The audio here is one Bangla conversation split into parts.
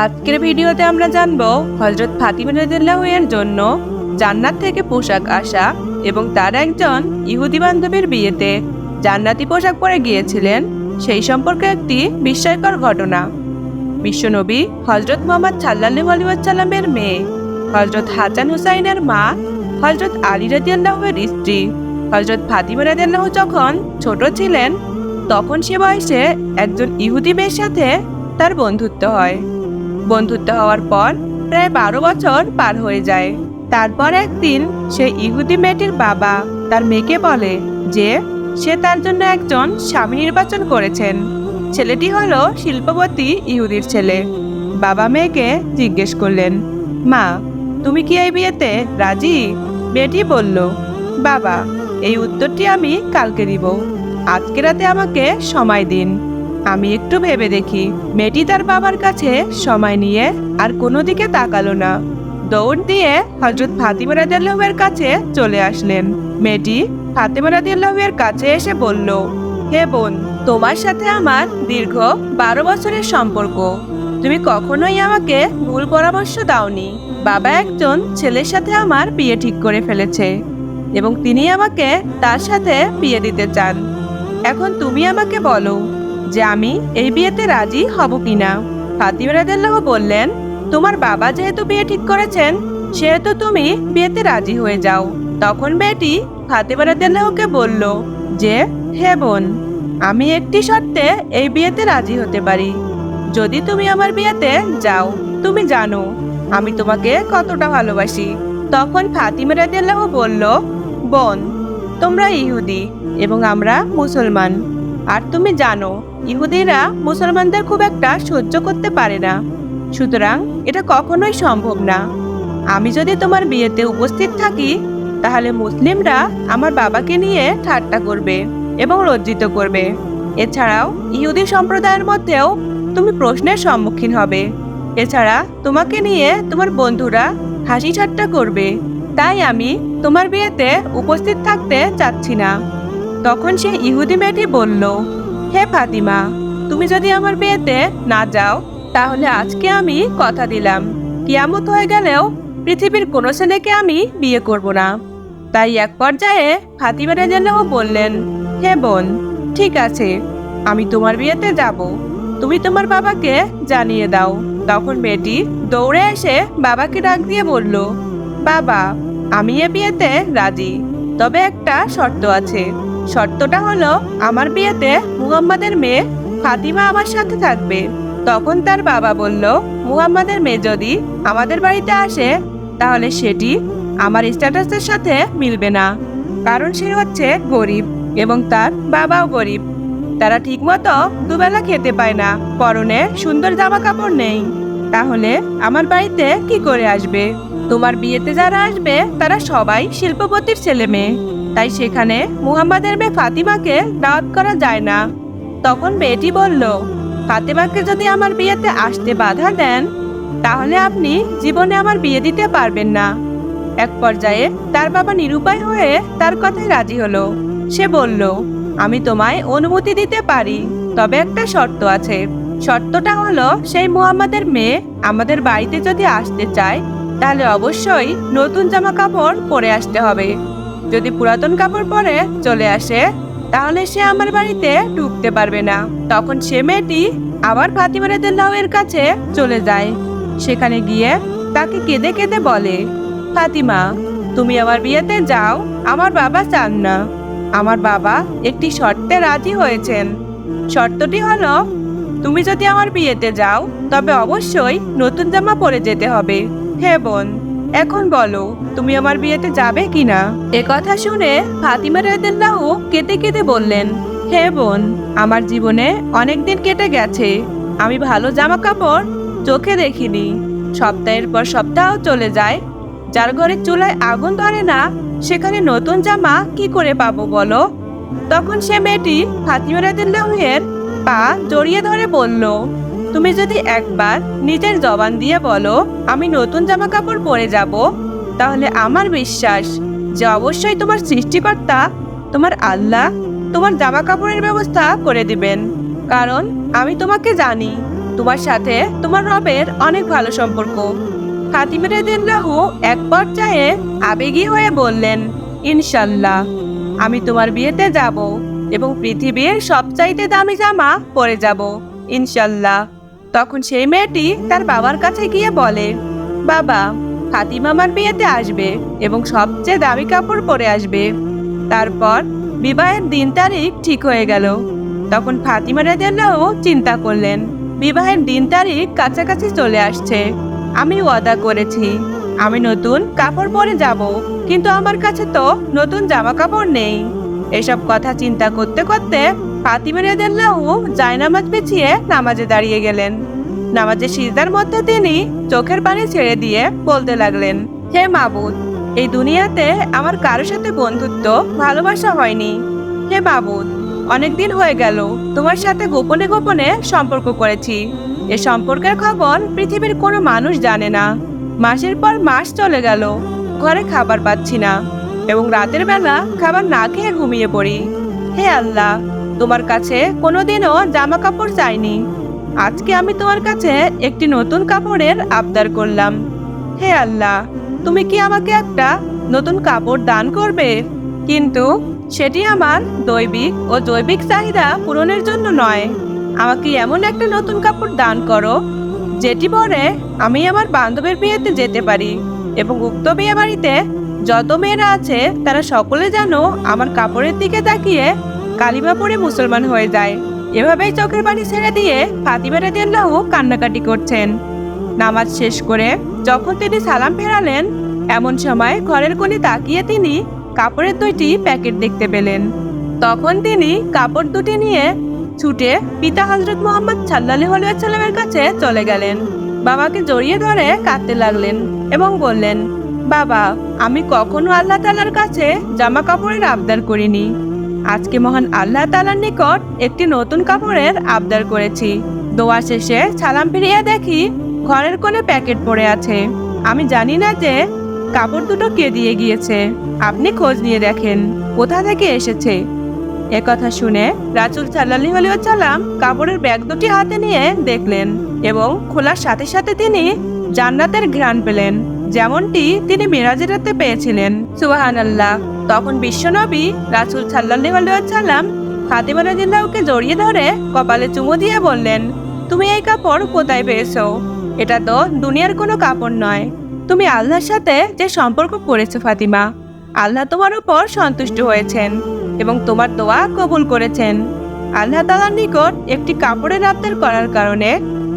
আজকের ভিডিওতে আমরা জানবো হযরত ফাতিমা রাদিয়াল্লাহু এর জন্য জান্নাত থেকে পোশাক আসা এবং তার একজন ইহুদি বান্ধবীর বিয়েতে জান্নাতি পোশাক পরে গিয়েছিলেন সেই সম্পর্কে একটি বিস্ময়কর ঘটনা। বিশ্বনবী হযরত মুহাম্মদ সাল্লাল্লাহু আলাইহি ওয়াসাল্লামের মেয়ে হযরত হাসান হুসাইনের মা হযরত আলী রাদিয়াল্লাহু এর স্ত্রী হযরত ফাতিমা রাদিয়াল্লাহু যখন ছোট ছিলেন তখন সে বয়সে একজন ইহুদি মেয়ের সাথে তার বন্ধুত্ব হয়। বন্ধুত্ব হওয়ার পর প্রায় 12 বছর পার হয়ে যায়। তারপর একদিন সেই ইহুদি মেয়েটির বাবা তার মেয়েকে বলে যে সে তার জন্য একজন স্বামী নির্বাচন করেছেন। ছেলেটি হলো শিল্পপতি ইহুদির ছেলে। বাবা মেয়েকে জিজ্ঞেস করলেন, মা, তুমি কি এই বিয়েতে রাজি? মেয়েটি বলল, বাবা, এই উত্তরটি আমি কালকে দিব, আজকে রাতে আমাকে সময় দিন, আমি একটু ভেবে দেখি। মেয়েটি তার বাবার কাছে সময় নিয়ে আর কোনো দিকে তাকালো না, দৌড় দিয়ে হযরত ফাতিমা রাদিয়াল্লাহু এর কাছে চলে আসলেন। মেয়েটি ফাতিমা রাদিয়াল্লাহু এর কাছে এসে বলল, হে বোন, তোমার সাথে আমার দীর্ঘ 12 বছরের সম্পর্ক, তুমি কখনোই আমাকে ভুল পরামর্শ দাওনি। বাবা একজন ছেলের সাথে আমার বিয়ে ঠিক করে ফেলেছে এবং তিনি আমাকে তার সাথে বিয়ে দিতে চান। এখন তুমি আমাকে বলো যে আমি এই বিয়েতে রাজি হব কিনা। ফাতিমা রাদিয়াল্লাহু বললেন, তোমার বাবা যেহেতু বিয়ে ঠিক করেছেন সেহেতু তুমি বিয়েতে রাজি হয়ে যাও। তখন মেয়েটি ফাতিমা রাদিয়াল্লাহুকে বলল যে, হে বোন, আমি একটি শর্তে এই বিয়েতে রাজি হতে পারি। যদি তুমি আমার বিয়েতে যাও, তুমি জানো আমি তোমাকে কতটা ভালোবাসি। তখন ফাতিমা রাদিয়াল্লাহু বলল, বোন, তোমরা ইহুদি এবং আমরা মুসলমান, আর তুমি জানো ইহুদিরা মুসলমানদের খুব একটা সহ্য করতে পারে না, সুতরাং এটা কখনোই সম্ভব না। আমি যদি তোমার বিয়েতে উপস্থিত থাকি তাহলে মুসলিমরা আমার বাবাকে নিয়ে ঠাট্টা করবে এবং লজ্জিত করবে। এছাড়াও ইহুদি সম্প্রদায়ের মধ্যেও তুমি প্রশ্নের সম্মুখীন হবে। এছাড়া তোমাকে নিয়ে তোমার বন্ধুরা হাসি ঠাট্টা করবে। তাই আমি তোমার বিয়েতে উপস্থিত থাকতে চাচ্ছি না। তখন সে ইহুদি মেয়েটি বলল, হে ফাতিমা, তুমি যদি আমার বিয়েতে না যাও তাহলে আজকে আমি কথা দিলাম কিয়ামত হয়ে গেলেও পৃথিবীর কোনো ছেলেকে আমি বিয়ে করব না। তাই এক পর্যায়ে ফাতিমা রাদিয়াল্লাহু বললেন, হে বোন, ঠিক আছে, আমি তোমার বিয়েতে যাব, তুমি তোমার বাবাকে জানিয়ে দাও। তখন মেয়েটি দৌড়ে এসে বাবাকে ডাক দিয়ে বলল, বাবা, আমি এ বিয়েতে রাজি, তবে একটা শর্ত আছে। শর্তটা হলো আমার বিয়েতে মুহাম্মাদের মেয়ে ফাতিমা আমার সাথে থাকবে। তখন তার বাবা বলল, মুহাম্মাদের মেয়ে যদি আমাদের বাড়িতে আসে তাহলে সেটি আমার স্ট্যাটাসের সাথে মিলবে না, কারণ সে হচ্ছে গরিব এবং তার বাবাও গরিব। তারা ঠিকমতো দুবেলা খেতে পায় না, পরনে সুন্দর জামা কাপড় নেই, তাহলে আমার বাড়িতে কি করে আসবে? তোমার বিয়েতে যারা আসবে তারা সবাই শিল্পপতির ছেলে মেয়ে, তাই সেখানে মুহাম্মাদের মেয়ে ফাতিমাকে দাওয়াত করা যায় না। তখন মেয়েটি বলল, ফাতিমাকে যদি আমার বিয়েতে আসতে বাধা দেন তাহলে আপনি জীবনে আমার বিয়ে দিতে পারবেন না। এক পর্যায়ে তার বাবা নিরুপায় হয়ে তার কথায় রাজি হলো। সে বলল, আমি তোমায় অনুমতি দিতে পারি, তবে একটা শর্ত আছে। শর্তটা হলো সেই মুহাম্মাদের মেয়ে আমাদের বাড়িতে যদি আসতে চায় তাহলে অবশ্যই নতুন জামা কাপড় পরে আসতে হবে। যদি পুরাতন কাপড় পরে চলে আসে তাহলে সে আমার বাড়িতে ঢুকতে পারবে না। তখন সে মেয়েটি আবার ফাতিমা রাদিয়াল্লাহু এর কাছে চলে যায়। সেখানে গিয়ে তাকে কেঁদে কেঁদে বলে, ফাতিমা, তুমি আমার বিয়েতে যাও, আমার বাবা চান না। আমার বাবা একটি শর্তে রাজি হয়েছেন। শর্তটি হলো, তুমি যদি আমার বিয়েতে যাও তবে অবশ্যই নতুন জামা পরে যেতে হবে। হে বোন, এখন বলো তুমি আমার বিয়েতে যাবে কিনা? কথা শুনে ফাতিমা রাদিয়াল্লাহু কেঁদে কেঁদে বললেন, হে বোন, আমার জীবনে অনেক দিন কেটে গেছে, আমি ভালো জামা কাপড় চোখে দেখিনি। সপ্তাহের পর সপ্তাহ চলে যায়, যার ঘরে চুলায় আগুন ধরে না সেখানে নতুন জামা কি করে পাবো বলো? তখন সে মেয়েটি ফাতিমা রাদিয়াল্লাহু এর পা জড়িয়ে ধরে বলল, তুমি যদি একবার নিজের জবান দিয়ে বলো আমি নতুন জামা কাপড় পরে যাব, তাহলে আমার বিশ্বাস যে অবশ্যই তোমার সৃষ্টিকর্তা, তোমার আল্লাহ তোমার জামা কাপড়ের ব্যবস্থা করে দিবেন, কারণ আমি তোমাকে জানি তোমার সাথে তোমার রবের অনেক ভালো সম্পর্ক। ফাতিমা রাদিয়াল্লাহু এক পর্যায়ে আবেগী হয়ে বললেন, ইনশাল্লাহ আমি তোমার বিয়েতে যাব এবং পৃথিবীর সবচাইতে দামি জামা পরে যাব, ইনশাল্লাহ। তখন সেই মেয়েটি তার বাবার কাছে গিয়ে বলে, বাবা, ফাতিমা আমার বিয়েতে আসবে এবং সবচেয়ে দামি কাপড় পরে আসবে। তারপর বিবাহের দিন তারিখ ঠিক হয়ে গেল। তখন ফাতিমা রাদিয়াল্লাহু চিন্তা করলেন, বিবাহের দিন তারিখ কাছাকাছি চলে আসছে। আমি ওয়াদা করেছি আমি নতুন কাপড় পরে যাব, কিন্তু আমার কাছে তো নতুন জামা কাপড় নেই। এসব কথা চিন্তা করতে করতে ফাতিমা রাদিয়াল্লাহু জায়নামাজ বিছিয়ে নামাজে দাঁড়িয়ে গেলেন। নামাজের সিজদার মধ্যে তিনি চোখের পানি ছেড়ে দিয়ে বলতে লাগলেন, হে মাবুদ, এই দুনিয়াতে আমার কারোর সাথে বন্ধুত্ব ভালোবাসা হয়নি। হে মাবুদ, অনেকদিন হয়ে গেল তোমার সাথে গোপনে গোপনে সম্পর্ক করেছি। এ সম্পর্কের খবর পৃথিবীর কোনো মানুষ জানে না। মাসের পর মাস চলে গেল, ঘরে খাবার পাচ্ছি না এবং রাতের বেলা খাবার না খেয়ে ঘুমিয়ে পড়ি। হে আল্লাহ, তোমার কাছে কোনোদিনও জামা কাপড় চাইনি। আজকে আমি তোমার কাছে একটি নতুন কাপড়ের আবদার করলাম। হে আল্লাহ, তুমি কি আমাকে একটা নতুন কাপড় দান করবে? কিন্তু সেটি আমার দৈবিক ও জৈবিক চাহিদা পূরণের জন্য নয়। আমাকে এমন একটা নতুন কাপড় দান করো যেটি পরে আমি আমার বান্ধবীর বিয়েতে যেতে পারি এবং উক্ত বিয়ে বাড়িতে যত মেয়েরা আছে তারা সকলে যেন আমার কাপড়ের দিকে তাকিয়ে কালিমা পড়ে মুসলমান হয়ে যায়। এভাবেই চোখের পানি ছেড়ে দিয়ে ফাতিমা রাদিয়াল্লাহু কান্নাকাটি করছেন। নামাজ শেষ করে যখন তিনি সালাম ফেরালেন, এমন সময় ঘরের কোণে তাকিয়ে তিনি কাপড়ের 2টি প্যাকেট দেখতে পেলেন। তখন তিনি কাপড় দুটি নিয়ে ছুটে পিতা হযরত মুহাম্মদ সাল্লাল্লাহু আলাইহি ওয়াসাল্লামের কাছে চলে গেলেন। বাবাকে জড়িয়ে ধরে কাঁদতে লাগলেন এবং বললেন, বাবা, আমি কখনো আল্লাহ তাআলার কাছে জামা কাপড়ের আবদার করিনি। আজকে মহান আল্লাহ তাআলার নিকট একটি নতুন কাপড়ের আবদার করেছি। দোয়া শেষে সালাম ফিরিয়ে দেখি ঘরের কোণে প্যাকেট পড়ে আছে। আমি জানি না যে কাপড় দুটো কে দিয়ে গিয়েছে। আপনি খোঁজ নিয়ে দেখেন কোথা থেকে এসেছে। একথা শুনে রাসূল সাল্লাল্লাহু আলাইহি ওয়াসাল্লাম কাপড়ের ব্যাগ দুটি হাতে নিয়ে দেখলেন এবং খোলার সাথে সাথে তিনি জান্নাতের ঘ্রাণ পেলেন, যেমনটি তিনি মিরাজের রাতে পেয়েছিলেন। সুবহানাল্লাহ। তখন বিশ্বনবী রাসূল সাল্লাল্লাহু আলাইহি ওয়াসাল্লাম ফাতিমা রাদিয়াল্লাহুকে জড়িয়ে ধরে কপালে চুমু দিয়ে বললেন, তুমি এই কাপড় কোথায় পেয়েছো? এটা তো দুনিয়ার কোনো কাপড় নয়। তুমি আল্লাহর সাথে যে সম্পর্ক করেছো ফাতিমা, আল্লাহ তোমার উপর সন্তুষ্ট হয়েছেন এবং তোমার দোয়া কবুল করেছেন। আল্লাহ তাআলার নিকট একটি কাপড়ের আবদার করার কারণে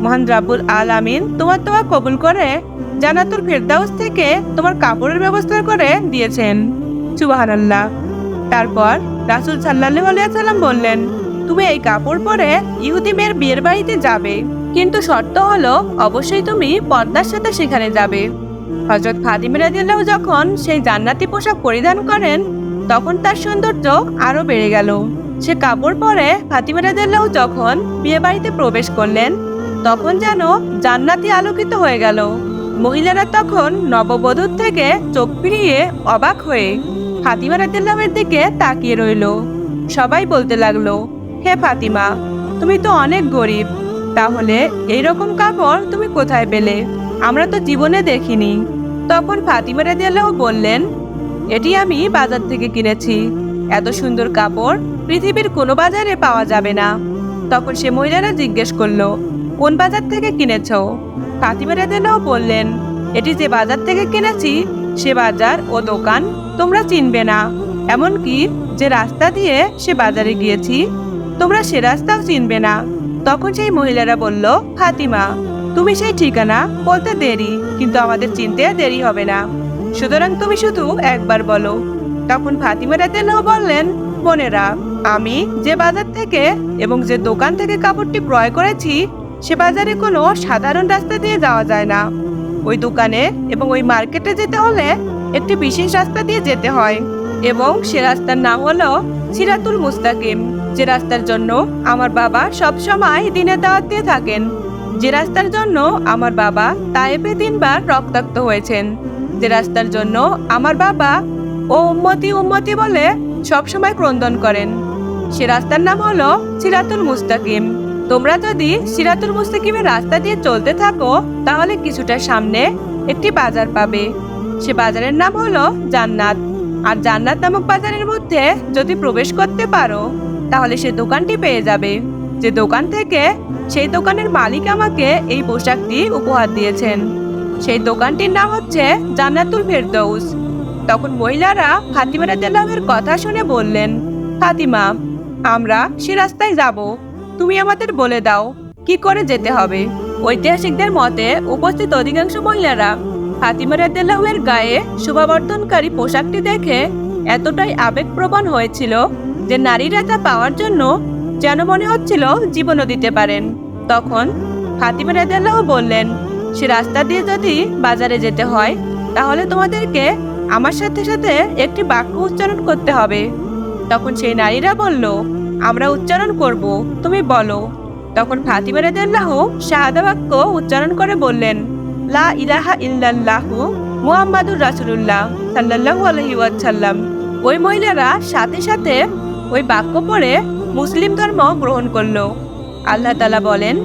মহান রাব্বুল আলামিন তোমার দোয়া কবুল করে জান্নাতুল ফেরদাউস থেকে তোমার কাপড়ের ব্যবস্থা করে দিয়েছেন। সুবহানাল্লাহ। তারপর রাসূল সাল্লাল্লাহু আলাইহি ওয়াসাল্লাম বললেন, তুমি এই কাপড় পরে ইহুদি মেয়ের বিয়ের বাড়িতে যাবে, কিন্তু শর্ত হলো অবশ্যই তুমি পর্দার সাথে সেখানে যাবে। হযরত ফাতিমা রাদিয়াল্লাহু যখন সেই জান্নাতি পোশাক পরিধান করেন, তখন তার সৌন্দর্য আরো বেড়ে গেল। সে কাপড় পরে ফাতিমা রাদিয়াল্লাহু যখন বিয়ে বাড়িতে প্রবেশ করলেন, তখন যেন জান্নাতি আলোকিত হয়ে গেল। মহিলারা তখন নববধূর থেকে চোখ ফিরিয়ে অবাক হয়ে ফাতিমা রাদিয়াল্লাহুর দিকে তাকিয়ে রইল। সবাই বলতে লাগলো, হে ফাতিমা, তুমি তো অনেক গরিব, তাহলে এইরকম কাপড় তুমি কোথায় পেলে? আমরা তো জীবনে দেখিনি। তখন ফাতিমা রাদিয়াল্লাহু বললেন, এটি আমি বাজার থেকে কিনেছি। এত সুন্দর কাপড় পৃথিবীর কোনো বাজারে পাওয়া যাবে না। তখন সে মহিলারা জিজ্ঞেস করলো, কোন বাজার থেকে কিনেছো? ফাতিমা রাদিয়াল্লাহু বললেন, এটি যে বাজার থেকে কিনেছি সে বাজার ও দোকান তোমরা চিনবে না। এমনকি যে রাস্তা দিয়ে সে বাজারে গিয়েছি তোমরা সে রাস্তাও চিনবে না। তখন সেই মহিলারা বলল, ফাতিমা, তুমি সেই ঠিকানা বলতে দেরি, কিন্তু আমাদের চিনতে দেরি হবে না। সুতরাং তুমি শুধু একবার বলো। তখন ফাতিমা রাদিয়াল্লাহু বললেন, বোনেরা, আমি যে বাজার থেকে এবং যে দোকান থেকে কাপড়টি ক্রয় করেছি সে বাজারে কোনো সাধারণ রাস্তা দিয়ে যাওয়া যায় না। ওই দোকানে এবং ওই মার্কেটে যেতে হলে একটি বিশেষ রাস্তা দিয়ে যেতে হয় এবং সে রাস্তার নাম হলো সিরাতুল মুস্তাকিম। যে রাস্তার জন্য আমার বাবা সব সময় দিনের দাওয়াত দিয়ে থাকেন, যে রাস্তার জন্য আমার বাবা তায়েফে 3 বার রক্তাক্ত হয়েছেন, যে রাস্তার জন্য আমার বাবা ও উম্মতি উম্মতি বলে সব সময় ক্রন্দন করেন, সে রাস্তার নাম হলো সিরাতুল মুস্তাকিম। তোমরা যদি সিরাতুল মুস্তাকিমের রাস্তা দিয়ে চলতে থাকো তাহলে কিছুটা সামনে একটি বাজার পাবে। সে বাজারের নাম হলো জান্নাত। আর জান্নাত নামক বাজারের মধ্যে যদি প্রবেশ করতে পারো তাহলে সে দোকানটি পেয়ে যাবে, যে দোকান থেকে সেই দোকানের মালিক আমাকে এই পোশাকটি উপহার দিয়েছেন। সেই দোকানটির নাম হচ্ছে জান্নাতুল ফেরদৌস। তখন মহিলারা ফাতিমা রাদিয়াল্লাহু আনহার কথা শুনে বললেন, ফাতিমা, আমরা সে রাস্তায় যাব, তুমি আমাদের বলে দাও কি করে যেতে হবে। ঐতিহাসিকদের মতে উপস্থিত অধিকাংশ মহিলারা ফাতিমা রাদিয়াল্লাহু আনহার গায়ে শোভাবর্ধনকারী পোশাকটি দেখে এতটাই আবেগপ্রবণ হয়েছিল যে নারীরা তা পাওয়ার জন্য যেন মনে হচ্ছিল জীবনও দিতে পারেন। তখন ফাতিমা রাদিয়াল্লাহু বললেন, সে রাস্তা দিয়ে যদি বাজারে যেতে হয় তাহলে তোমাদেরকে আমার সাথে সাথে একটি বাক্য উচ্চারণ করতে হবে। তখন সেই নারীরা বলল, আমরা উচ্চারণ করব, তুমি বলো। তখন ফাতিমা রাদিয়াল্লাহু শাহাদা বাক্য উচ্চারণ করে বললেন, লা ইলাহা ইল্লাল্লাহু মুহাম্মাদুর রাসূলুল্লাহ সাল্লাল্লাহু আলাইহি ওয়াসাল্লাম। ওই মহিলারা সাথে সাথে ওই বাক্য পড়ে মুসলিম ধর্ম গ্রহণ করলো। আল্লাহ তাআলা বলেন,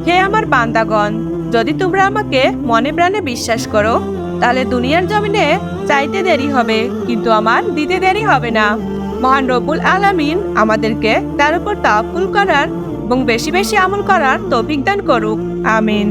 হে আমার বান্দাগণ, যদি তোমরা আমাকে মনে প্রাণে বিশ্বাস করো তাহলে দুনিয়ার জমিনে চাইতে দেরি হবে, কিন্তু আমার দিতে দেরি হবে না। মহান রব্বুল আলামিন আমাদেরকে তার উপর তাওয়াক্কুল করার এবং বেশি বেশি আমল করার তৌফিক দান করুক। আমিন।